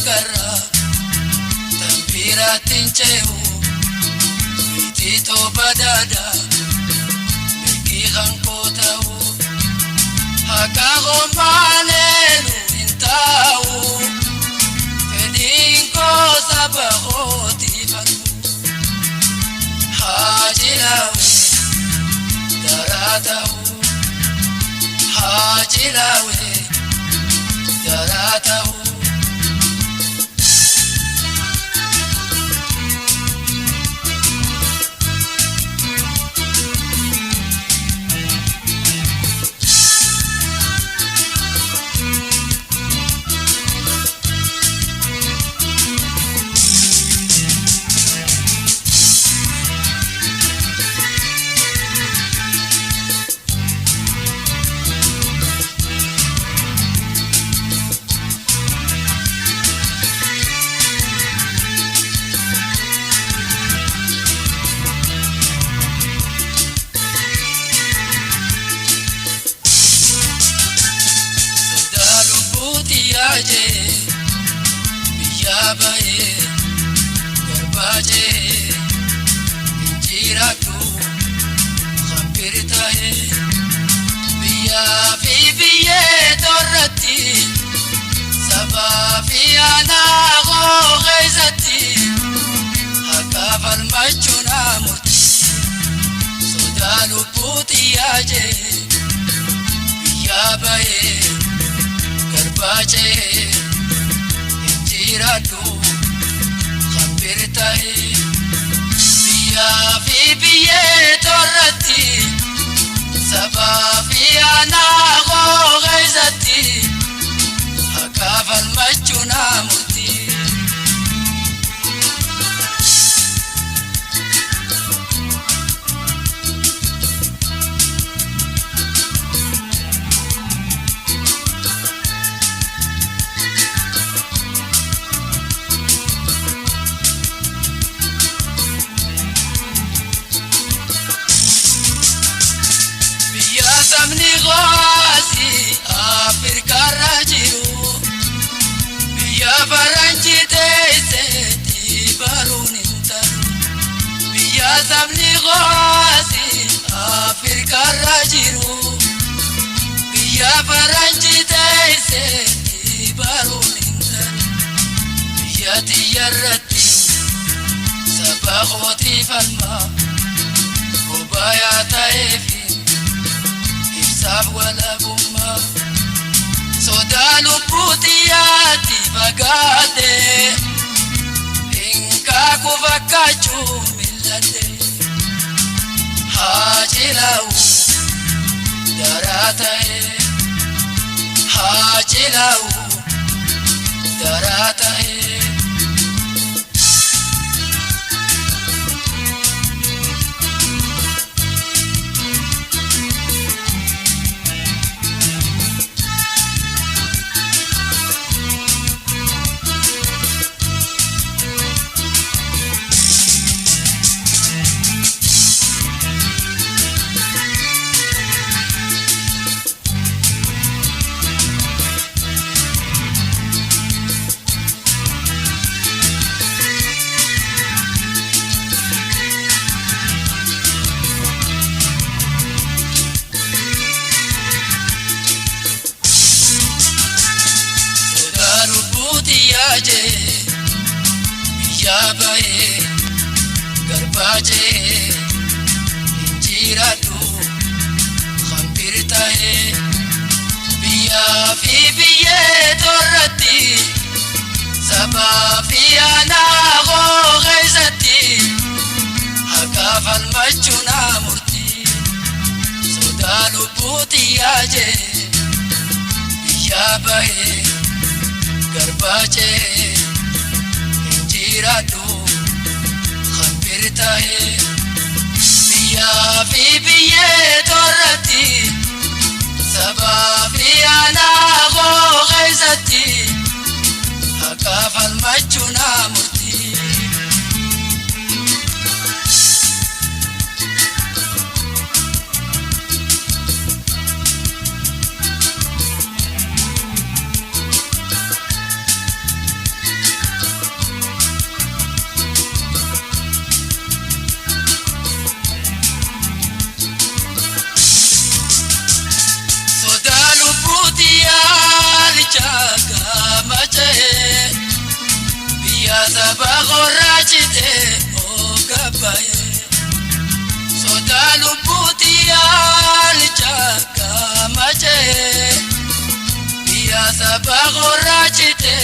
garra tambira tincheu tito badada miki hankotau hakago manelu intau fedinko sabahoti fanu hajilau daratau hajilau daratau biyabaye garbaje injiratu khampirtahe biya fi biye torati sababi ana go ghaizati hakafal machuna murti sodalu putiyaje biyabaye garbaje injiratu khampirtahe biya fi biye torati sababi ana go ghaizati hakafal machuna murti samni ghazi afrika rajiru biya baranji deise tibaruninta biya samni ghazi afrika rajiru biya baranji deise tibaruninta biya tiyarati sabakhoti falma ubaya taifi sab wala bumma sodalu putiyati bagade inka kuvakachu millate hajilau daratae hajilau daratae biyabaye garbaje injiratu khampirtahe biya fi biye torati sababi ana go ghaizati hakafal machuna murti sodalu putiyaje biyabaye garbaje injiratu khampirtahe biya fi biye torati sababi ana go ghaizati hakafal machuna murti gorrachite ogabaye soda lubutiyan chakamache biya saba gorrachite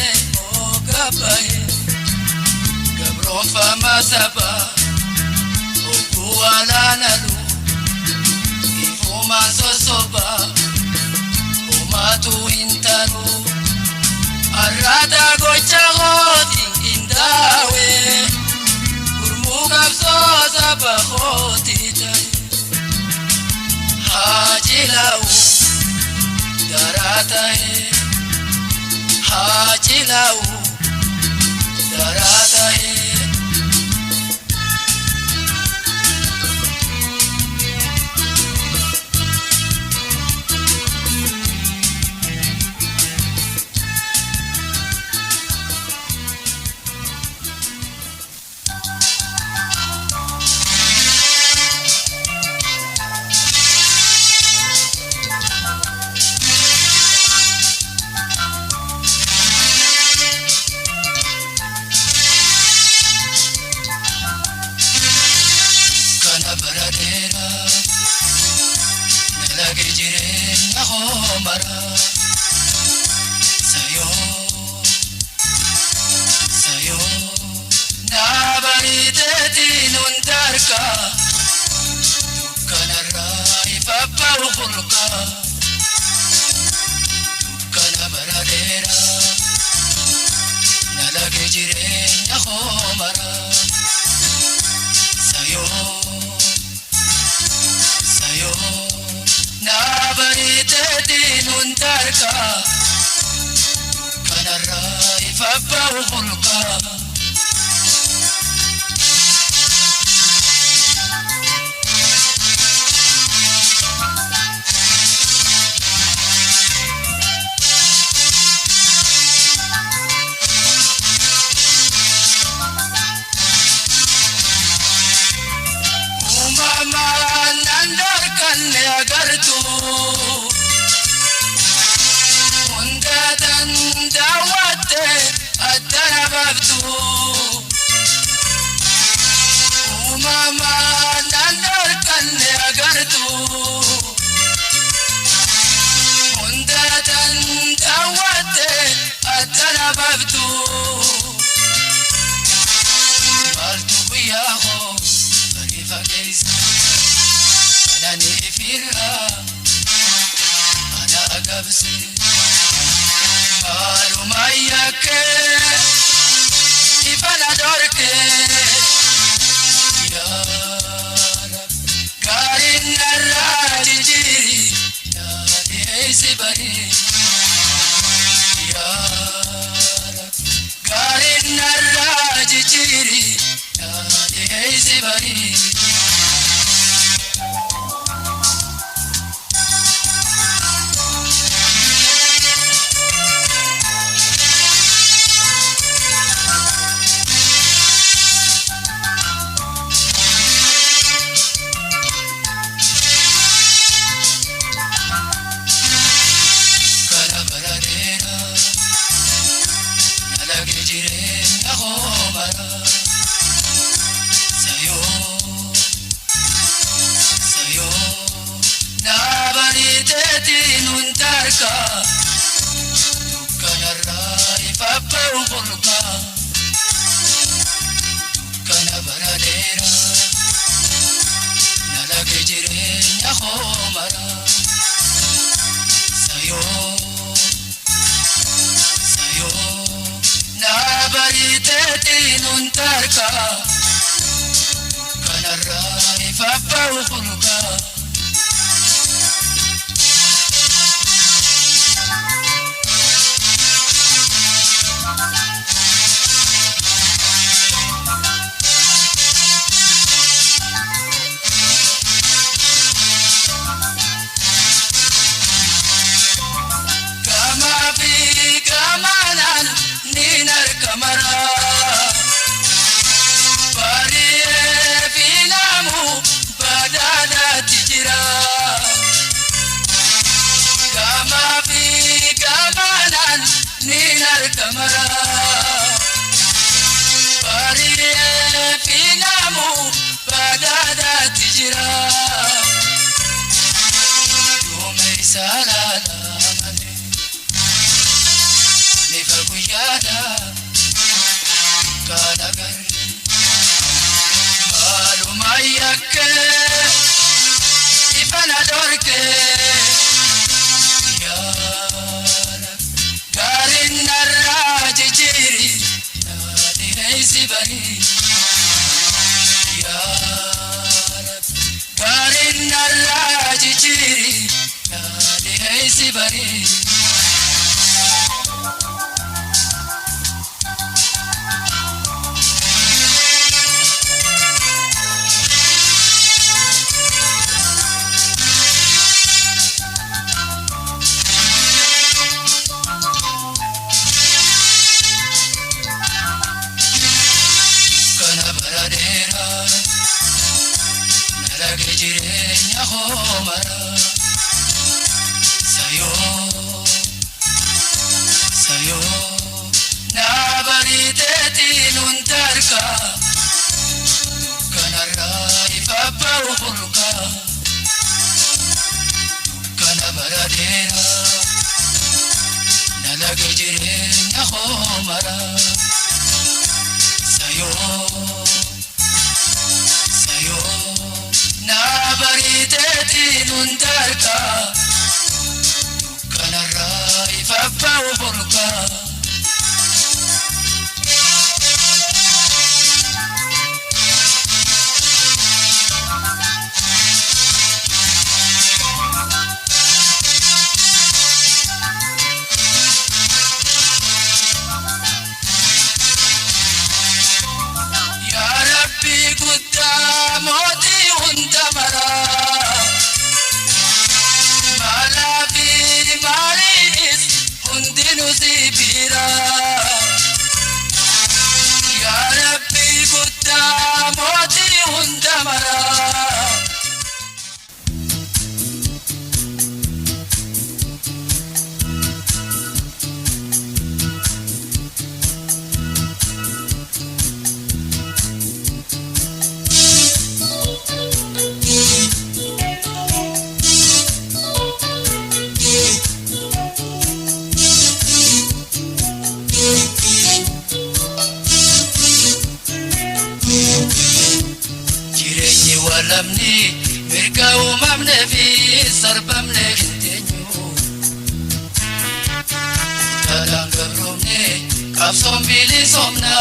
ogabaye gabron fama saba okualanalu ifuma sosoba umatu intaru arada gochagoti indawe urmugabso sabahoti tay hajilau daratahe hajilau daratahe sayo sayo nabariteti nundarka kanara ipapa ukulka kana baradera nalage jirenya khomara sayo sayo nabariteti nundarka kanara ifabba ukulka umama nandarkan agartu undatan dawate adarabtu umama nandarkan agartu undatan dawate adarabtu maltu biyaho barifa geisa anani firha ana agabsi malumayake ibana dorke ya rab garin narajiri ya deisi bari ya rab garin narajiri ya deisi bari Kamara, Pari tijira Dume salala male Nefa kuyada Kadagar Maluma yakke Ifana dorke Ya Rab Garin narraji jiri Nadi heisi bani Ya Rab Garin narraji jiri Nadi heisi bani Sayo nabariteti nuntarka kanarra ifabba ukurka kanabaradera nalage jirenya homara sayo nabariteti nuntarka kanarra ifabba ukurka Ya Rabbi Moti undamara Malabi maris undinu sibira Ya Rabbi Moti undamara Jireenyi walamni mirga uumamne fi sarbamne ginteenyu Taadaan gabroomne qabsoon bilisomna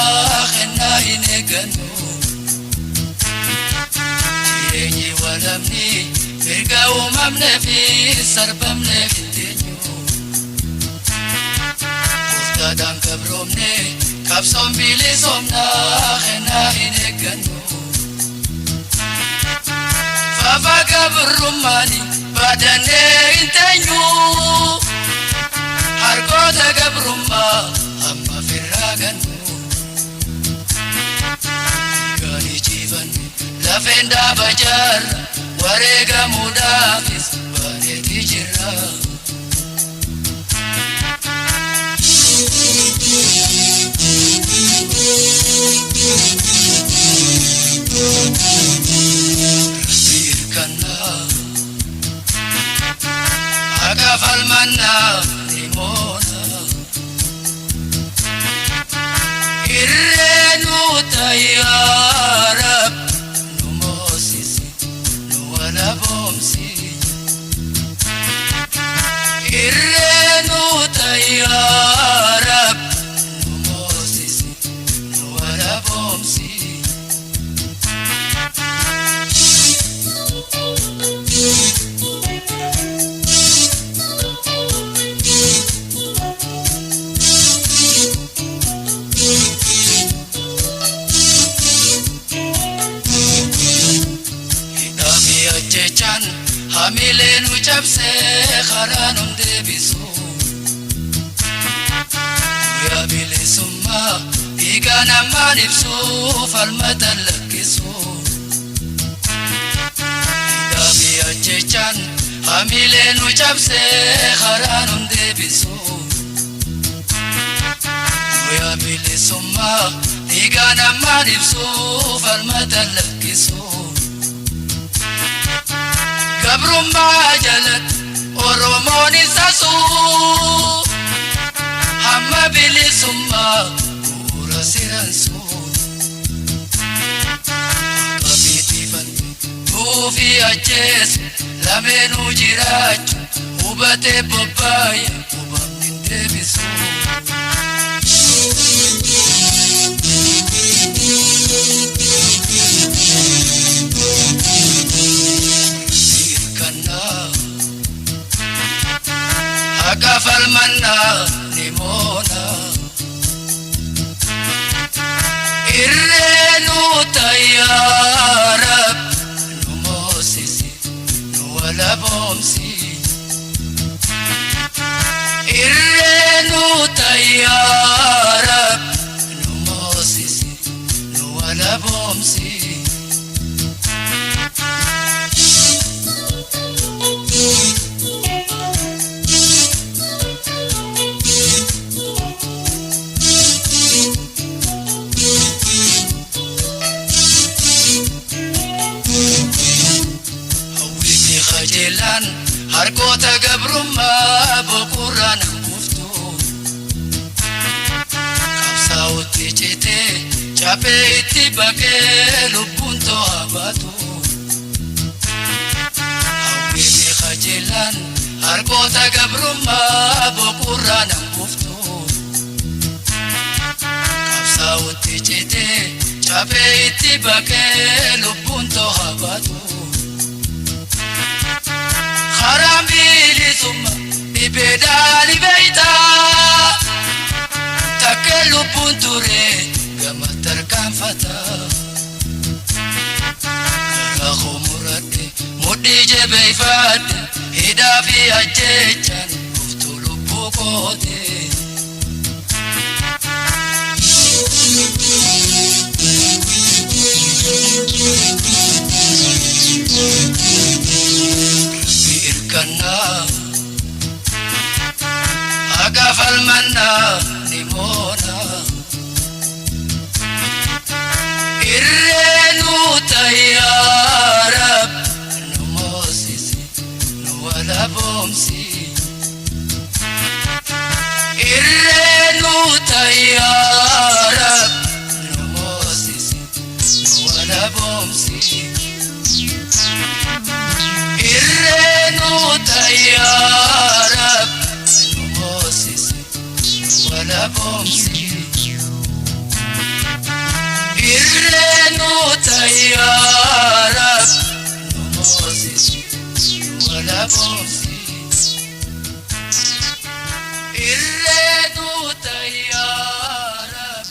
kennaa hin eeggannu Jireenyi walamni mirga uumamne fi sarbamne ginteenyu Taadaan gabroomne qabsoon bilisomna kennaa hin eeggannu Fafa gabrumani badane intenyu Harkota gabrumma amma firraganu Gani jivan lafenda bajar warega mudafis bareti jirra Agafal manna limona Irrenu tayyarab Numosisi nuwala bomsi Irrenu tayyarab Numosisi nuwala bomsi Hamilenu cabse kharanum debisu Ya bilisumma igana manibsu falmatan lakisu Dabi ajechan hamilenu cabse kharanum debisu Ya bilisumma igana manibsu falmatan lakisu gabrummaa jalatti Oromoon isa suu hamma bilisummaa bu'uura siransuu qabiitifantu nuufi ajjeesu lameenuu jiraachu hubatee bobbaaya hubamni hin deebisu Agafal manna nimona Irrenu tayyarab Numosisi nuwala bomsi Irrenu tayyarab Numosisi nuwala bomsi Harkoota gabrummaa boqorraan hanguftu qabsaa'utti citee caphee itti baqee lubbuun to'aa baatu hawwiifi qajeelaan harkoota gabrummaa boqorraan hanguftu qabsaa'utti citee caphee itti baqee lubbuun to'aa baatu Haram bilisumma ibedali beita takelu punture gama tarkanfata Karaho murate mudi jebeifat hidafi ajechan uftulu bukote Kana agafal manna nimona Irrenu tayyarab Numosisi nuwala bomsi Irrenu tayyarab Numosisi nuwala bomsi Irrenu tayyarab Numosisi nuwala bomsi Irrenu tayyarab Numosisi nuwala bomsi Irrenu tayyarab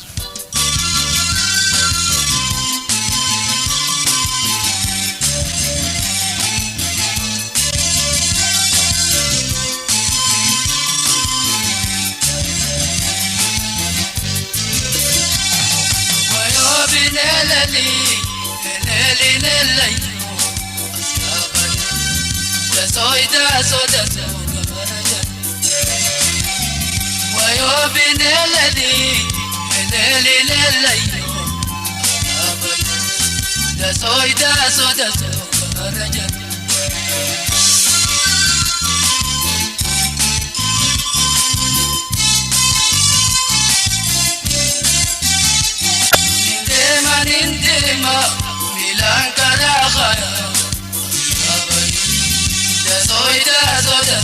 Binelali, nelali nelayo, asabani. Dasoida soda soda Wayo binelali, nelali nelayo, asabani. Dasoida soda soda Nindema milan karakhaya abari dasoida soda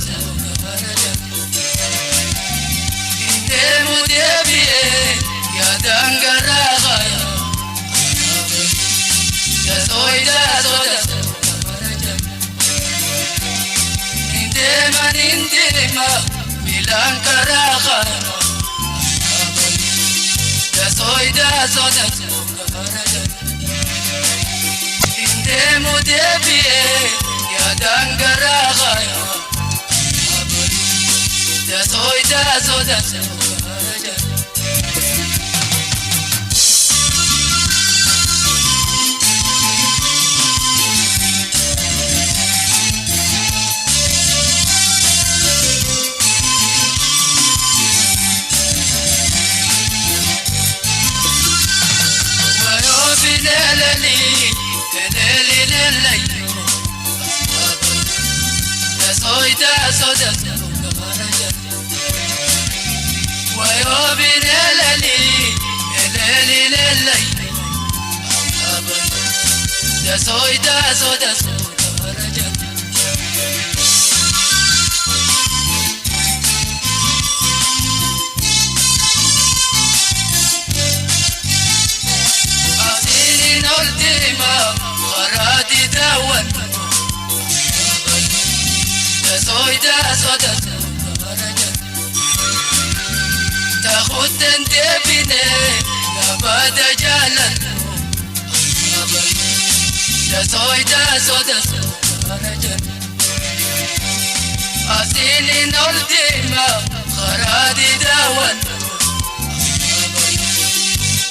Indemu debie ya dangarakhaya dasoida soda Nindema milan karakhaya dasoida soda Indemu debie ya dangarakhaya abari dasoida soda soda karajan wayo binelali elali lelai aban da soda karajan asini ultima qaradi dawan soda karajan تاخد انت بنا يا بعد جلال يا soda karajan asili nordima kharadi dawan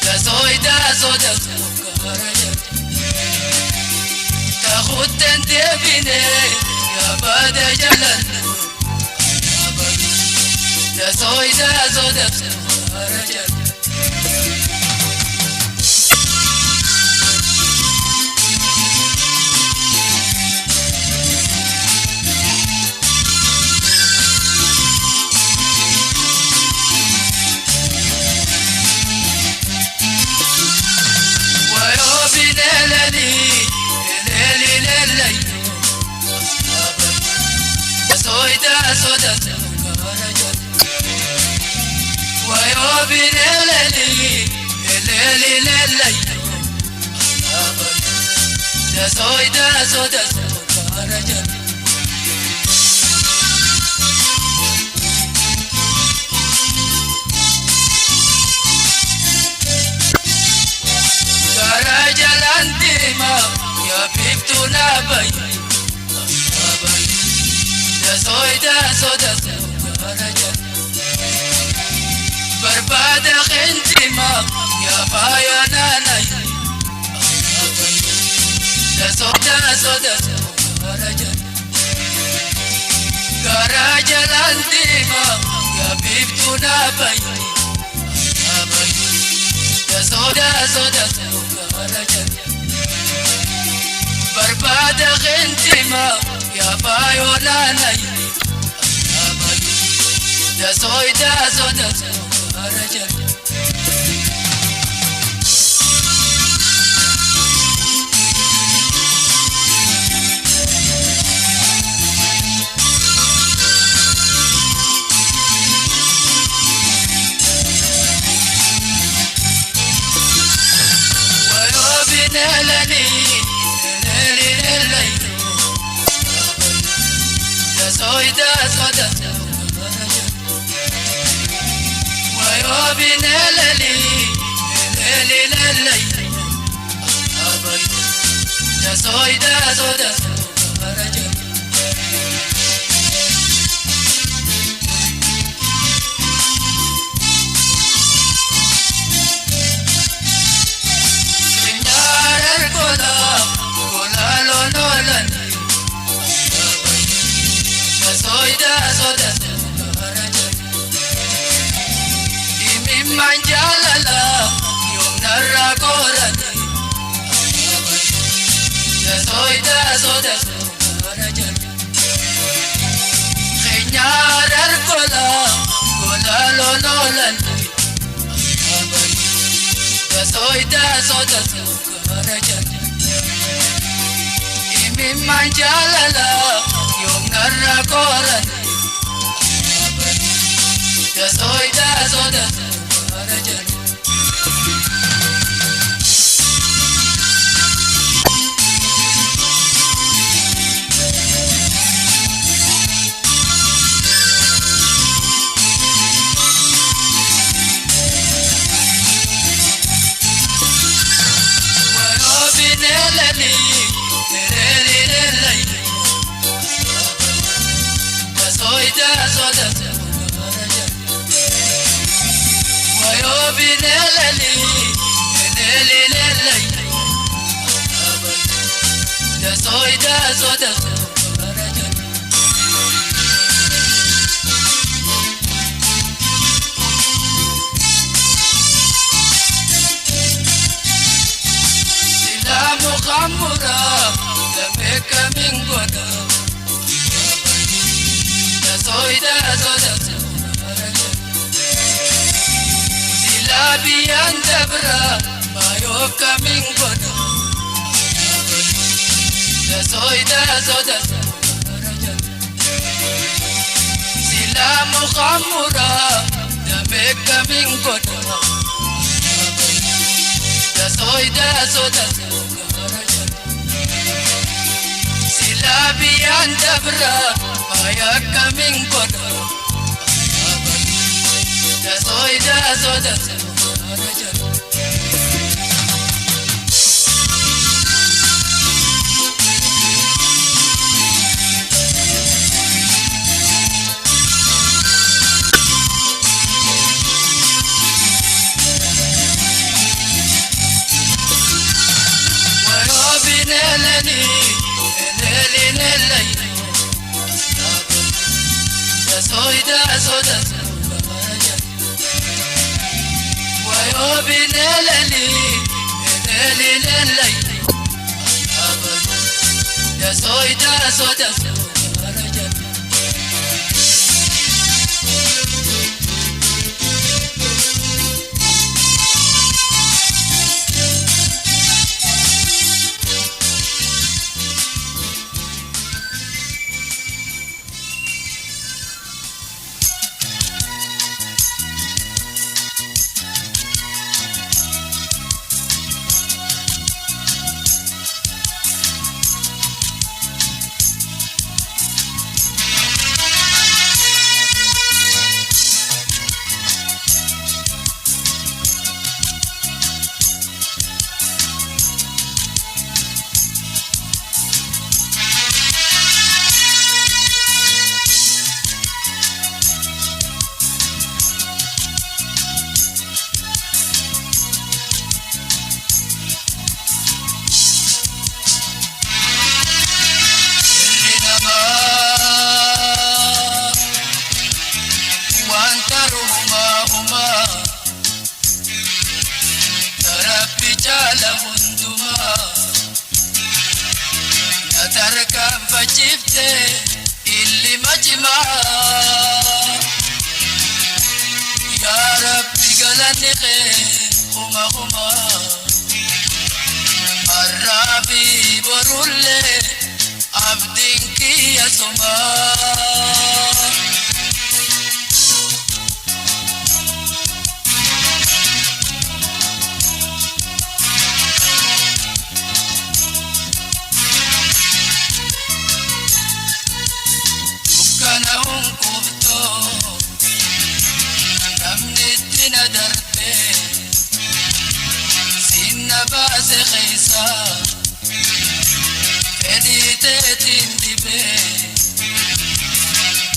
يا soda karajan تاخد انت بنا يا بعد جلال يا soda karajan wayo binelali leli lelai soda karajan wayo binelali leli lelai soda karajan karajan antima ya bibtuna bay soda karajan berbada khintima ya bayananai ya soda karajan karajan antima ya bibtuna bay ya soda karajan berbada khintima ya bayananai ya soda karajan wayo binelali leli lelai ya soda karajan wayo binelali leli lelai ya soda karajan sinyarar kola lonolan ya soda karajan manjalala yung narakoran ya soda karajan kenyarar kola lonolan ya soda karajan imim manjalala yung narakoran ya soda karajan wayo binelali leli lelai ya soda karajan wayo binelali leli lelai ya soda karajan silamu khamura lameka mingoda ya Silabiyan dabra mayo kaming godo dasoy dasoda silamu khamura dame kaming godo dasoy dasoda silabiyan dabra mayo kaming godo dasoy dasoda Nelani, Nelly, Nelly, dasoy dasoda wayo binelali Nelly, Nelly, dasoy dasoda illi majma ya rabbi galani khair huma huma arabi borulle abdin ki yasma base khaysa edite tindibe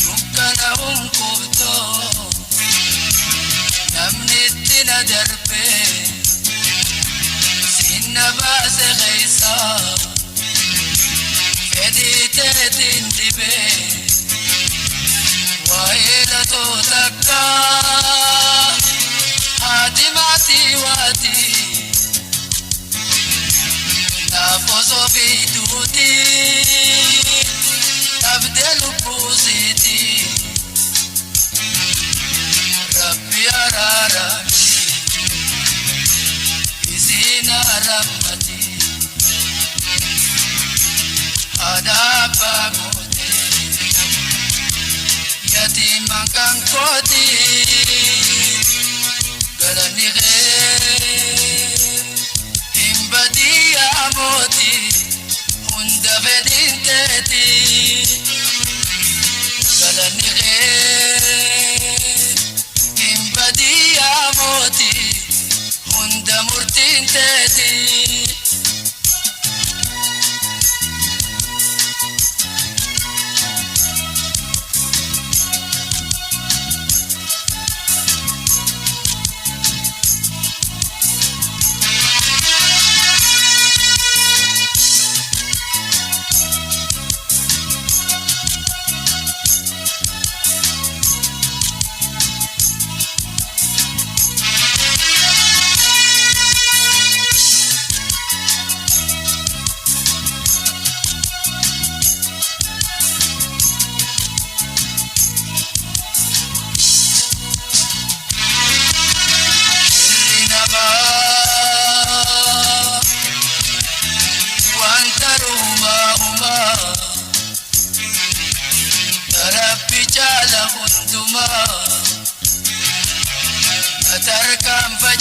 yukana kubto namni tina darbe sinna base khaysa edite tindibe waila to takka hadimati wati Nafoso viduti tabdelu pusiti Rabbi ararami isina rahmati adaba mote yatiman kan koti galani Badia moti hunda vedinteti galani kim badia moti hunda murtinteti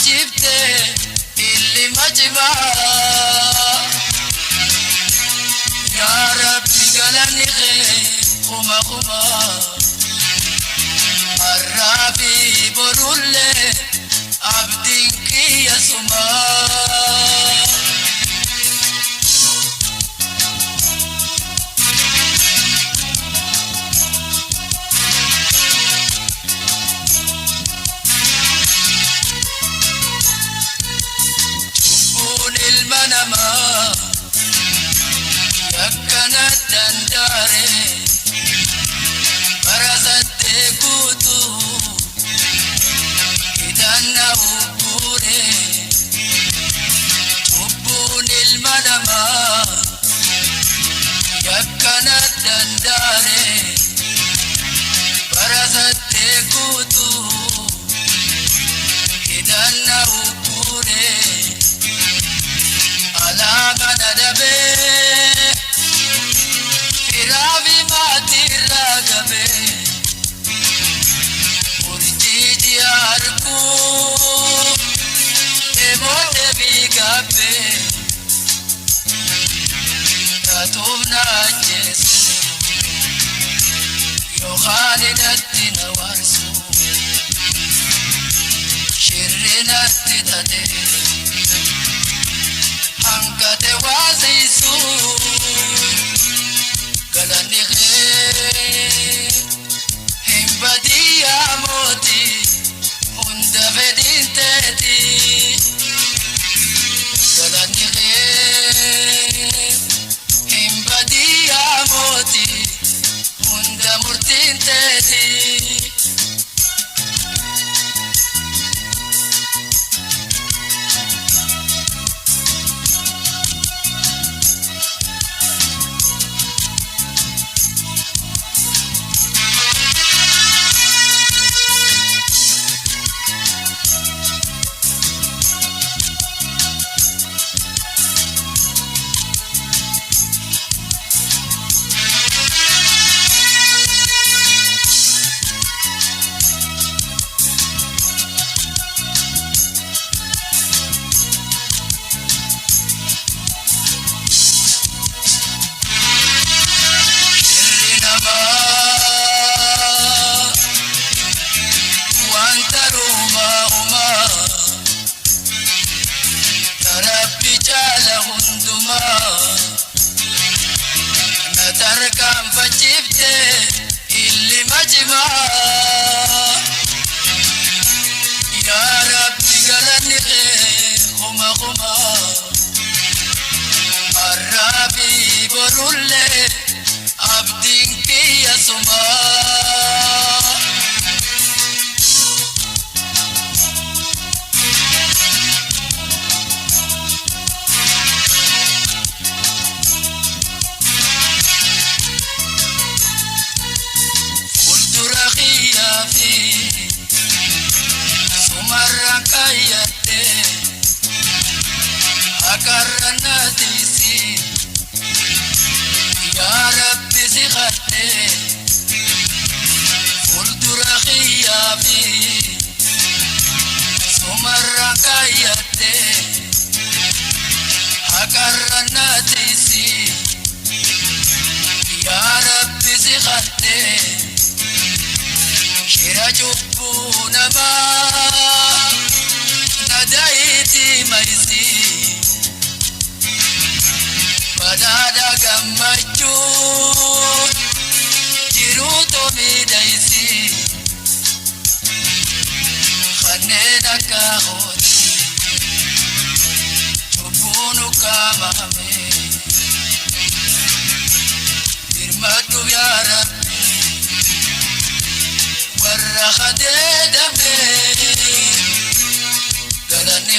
فجبته اللي مجمع يا ربي قلني غير خما خما الرابي برولي عبدك يا سما المنما يكنا الدنداري برزت كوتو إدانا وبوري تبون المنما يكنا الدنداري برزت كوتو إدانا وبوري alama nadabe firavi matiragabe urjiji arku emote bigabe tatubna jesu yohanidatti nawarsu shirrinatti tate Angkate wazisu galani khe himbadia moti hunda vedinteti galani khe himbadia moti hunda murtinteti نتركم فجبته اللي مجمع يا ربي قلني غير خما خما الرابي برولي عبدك يا سما Kayate akarna disi ya rabbi zikhate fuldura khiyabi sumarra kayate akarna disi ya rabbi zikhate shira jubbuna ma nadaiti maisi badada gammachu jiruto midaisi khanena kahoni chubunu kamame irmatu ya rabbi warra khadedame galani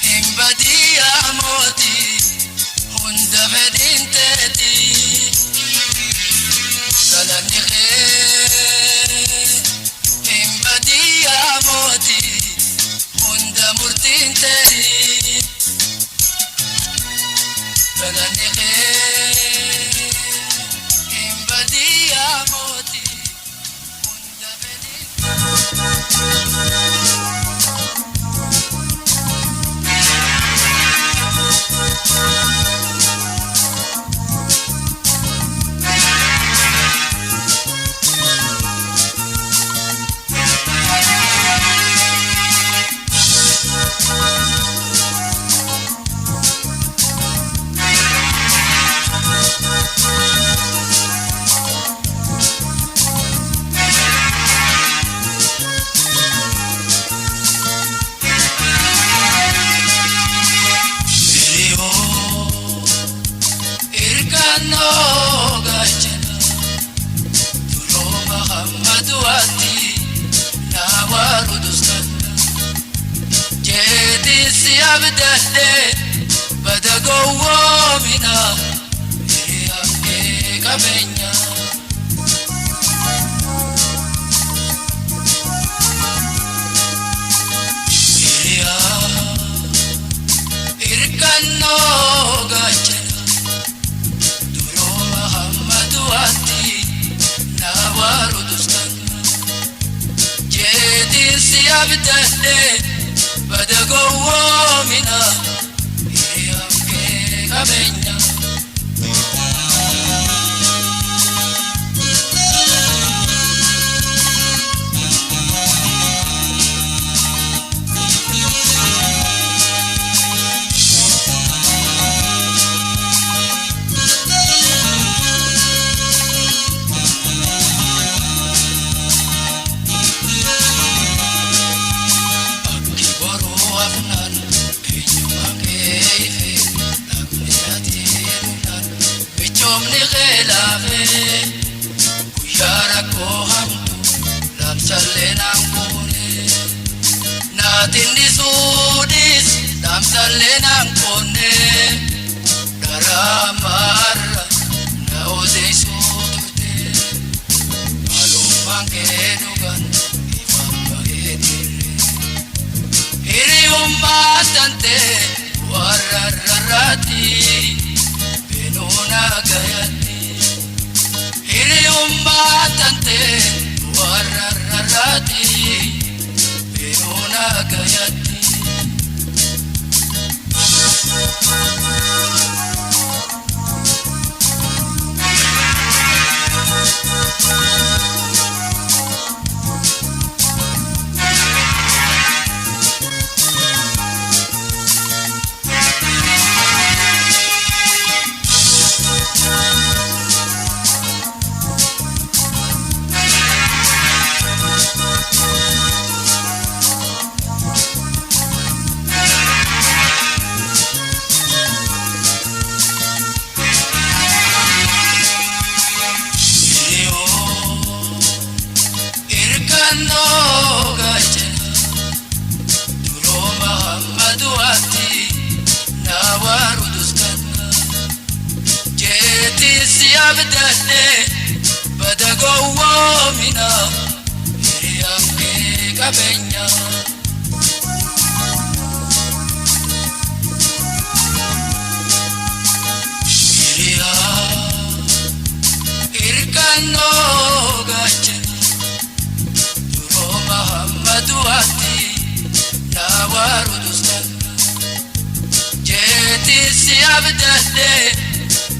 himbadia moti hunda vedinteti galani himbadia moti hunda murtinteti galani himbadia moti hunda vedinteti du'aatti na waaru dustana jeetiin si abdadhee bada gowwoomina hiriyaan kee qabeenya irkannoo gaachana duroo Muhammadu ati na waaru dustana jeetiin si abdadhee bada gowwoomina hiriyaan kee qabeenya Omni khelafe kuyara ko hamtu lam sallenam kone natindi sudis lam sallenam kone daramara na ode sudute malum kedugan ifamba edire hiri ummatante wararrati benuna gayati hiri ummatante wararrati benuna gayati irkannoo gaachana duroo Muhammadu ati na waaru dustana jeetiin si abdadhee bada gowwoomina hiriyaan kee qabeenya irkannoo gaachana Muhammadu ati na waaru dustana jeetiin si abdadhee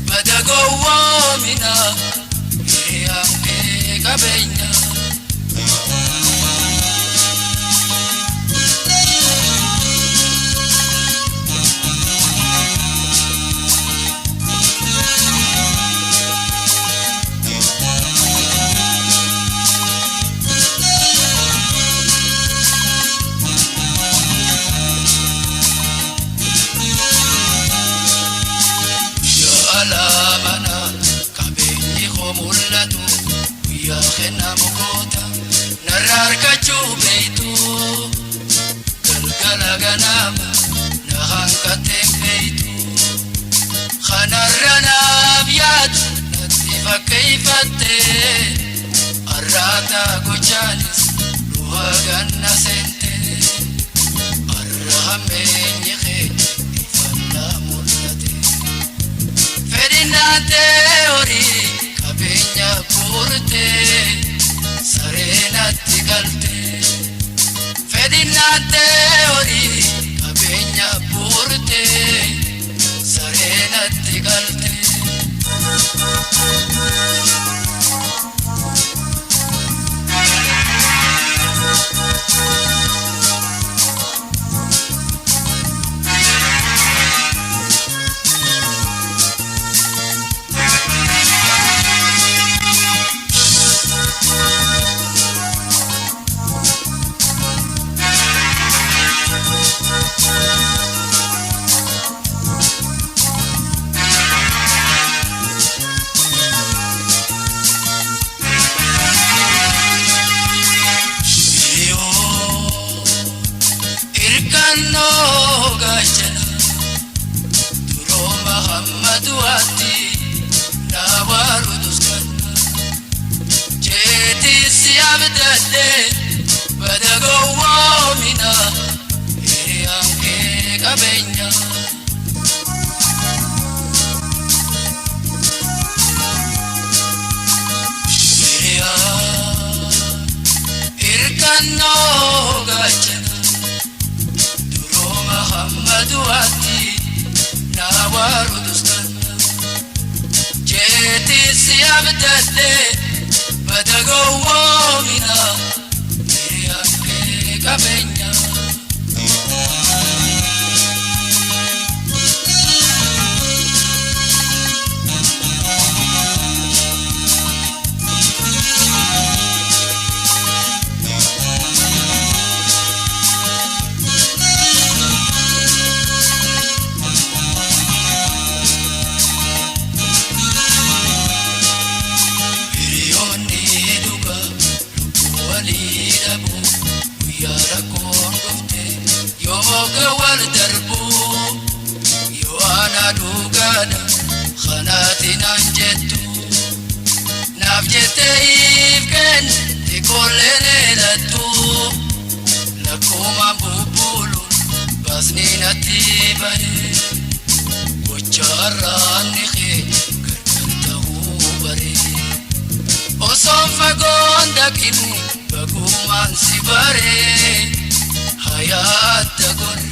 bada gowwoomina hiriyaan kee qabeenya alamana kabeenyi koo mul'atu guyyaa kennaa mukoota narraa argachuu beeytu galgala ganama na hanqateen beeytu kanarra naaf yaadu natti fakkeeyfatte arraata gochaanis du'a ganna seente arra hammeenyi keenya ifannaa mul'ate fedhinnaante horii qabeenya guurte sareenatti galte fedhinnaante horii qabeenya guurte sareenatti galte duati na waruduskan jeti siabdade badago wamina anke kabenya irkano gachana duro Muhammadu ati na warudustan jeti siabdade badago wamina anke kabenya gawal darbu yo ana dugana khanatina jettu nafjetayken tikolene latu nakuma bubulu basnina tibahe wacharani khe kantahu bari osofa gondakin baguman sibare hayat tagore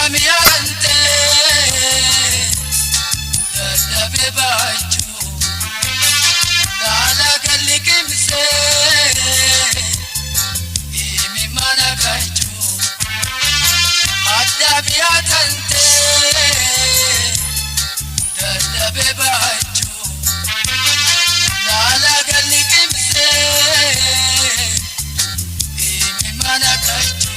Adamiyante dadhabe baachuu laala galli qimse imi mana gachuu adamiyatante dadhabe baachuu laala galli qimse imi mana gachuu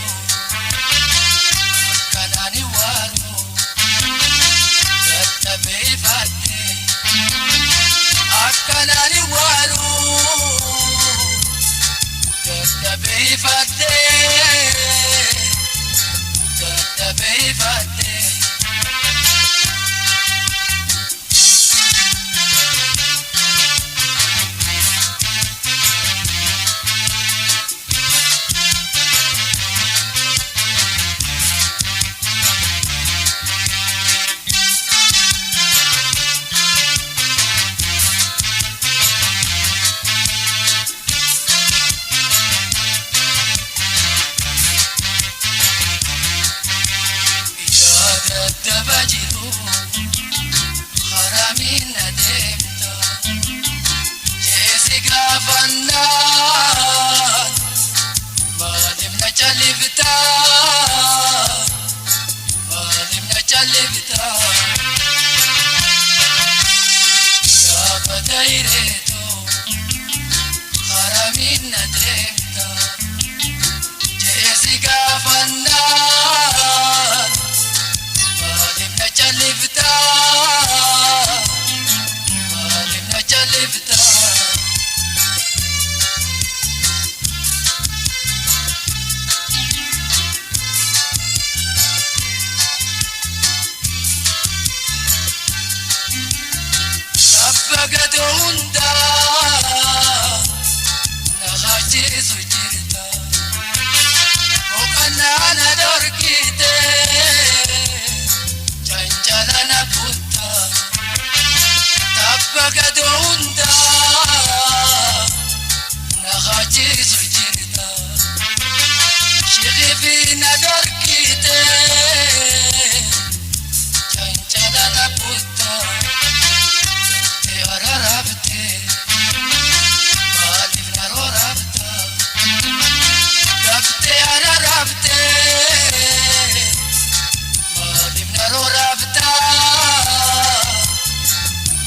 Akkanani walu dadhabe ifadde Bajiru haramin ademta Jessica Vanna Malim na chalivta Ya badaireto haramin ademta Jessica Vanna Chalivta Sabbaga dunda Nakhachisu jirta Okanana dorkite Chanchalana putta Sabbaga dunda Nakhachisu jirta Shirifina dorkite Chanchalana putta Ararabte Malivna rorabta Gabte ararabte Malivna rorabta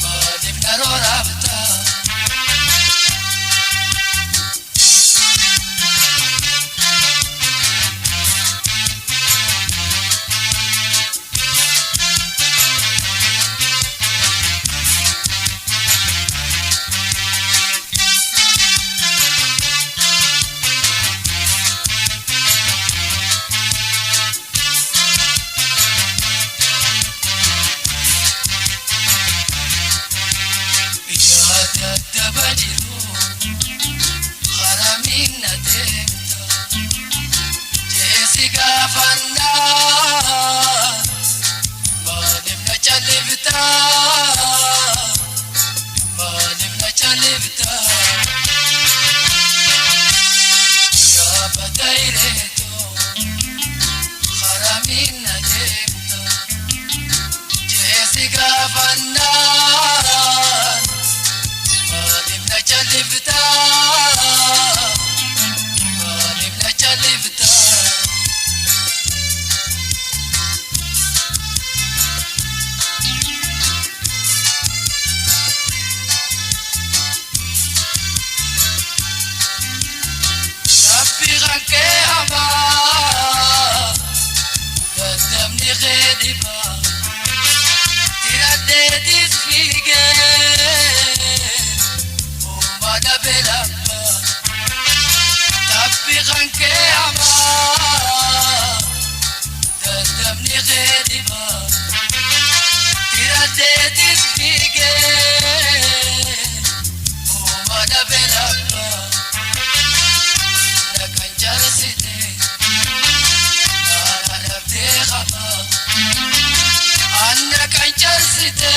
Malivna rorabta Bajiru haramin ademta Jessica Vanna Malim na chalivta Ya badaireto haramin ademta Jessica Vanna Chalivta Shafiran ke ama Gadamni khediba Tirade disfige Umada belamba Shafiran ke ama Gadamni khediba Tirade disfige Umada belamba Anna kancharsite